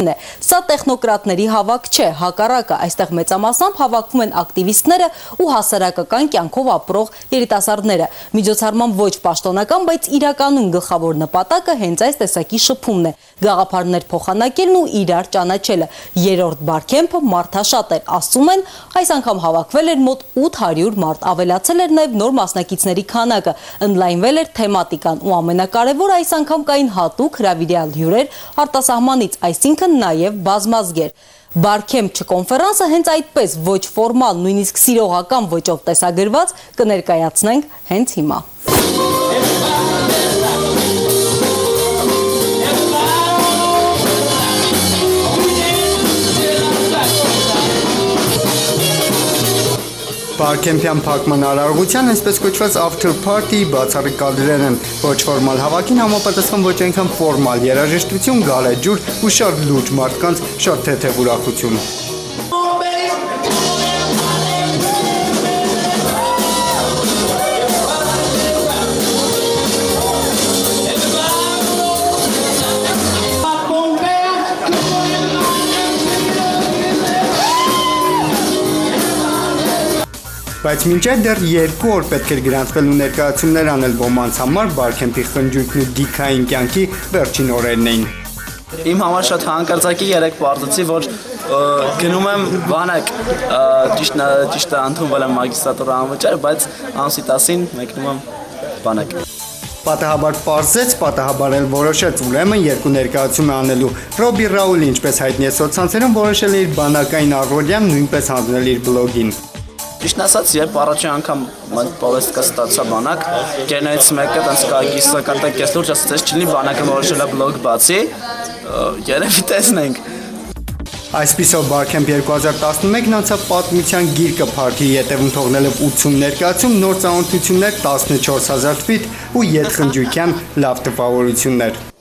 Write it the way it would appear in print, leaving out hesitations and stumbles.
կազմակերպությունն է։ Սա տեխնոկրատների հավաք չէ, հակառակը, այստեղ մեծամասամբ հավաքվում են ակտիվիստները ու հասարակական կյանքով ապրող երիտասարդները։ Միջոցառման ոչ պաշտոնական, բայց իրականում գլխավոր նպատակը հենց այս տեսակի շփումն է, գաղափարներ փոխանակելն ու իրար ճանաչելը։ Երրորդ Բարքեմփը մարդաշատ էր, ասում են, այս անգամ հավաքվել էր մոտ 800 մարդ, ավելացել էր նաև նոր մասնակիցների քանակը, ընդլայնվել էր թեմատիկան ու ամենակարևորը այս անգամ կային հատուկ հրավիրյալ հյուրեր արտասահմանից, այսինքն նաև բազմազգեր։ Բարքեմփ չկոնֆերանսը հենց այդպես ոչ ֆորմալ, նույնիսկ սիրողական ոճով տեսագրված կներկայացնենք հենց հիմա։ Բարքեմփյան փակման արարողության այսպես կոչված after party բացառիկ կադրեր են, ոչ ֆորմալ հավաքին համապատասխան ոչ այնքան ֆորմալ երաժշտություն, գալեջուր ու շատ լուրջ մարդկանց շատ թեթև ուրախություն։ Բայց մինչև դեռ 2 օր պետք էր գրանցվելու ներկայացումներ անել ոմանց համար Բարքեմփի խնջույքն ու գիքային կյանքի վերջին օրերն էին։ Իմ համար շատ հանկարծակի երեք պարտեցի, որ գնում եմ բանակ, ճիշտ ընդունվել եմ մագիստրատուրա անվճար, բայց ամսի 10-ին մեկնում եմ բանակ։ Պատահաբար պարզեց, պատահաբար էլ որոշեց ուրեմն երկու ներկայացում է անելու։ Ռոբի Ռաուլը, ինչպես հայտնի է սոցցանցերում, որոշել է իր բանակային առօրյան նույնպես հանձնել իր բլոգին։ Ճիշտ ասած, երբ առաջին անգամ պարեստկա ստացա բանակ, գերներից մեկը տենց կայքի սակարտակ ես լուրջ ասաց, ես չլինի բանակը որոշել է բլոգ բացի, երևի տեսնենք։ Այսպիսով Բարքեմփ 2011-ն անցավ պատմության գիրկը փառքի ետևում թողնելով 80 ներկայացում, նոր ծանոթություններ, 14000 թվիթ ու ետխնջույքյան լավ տպավորություններ։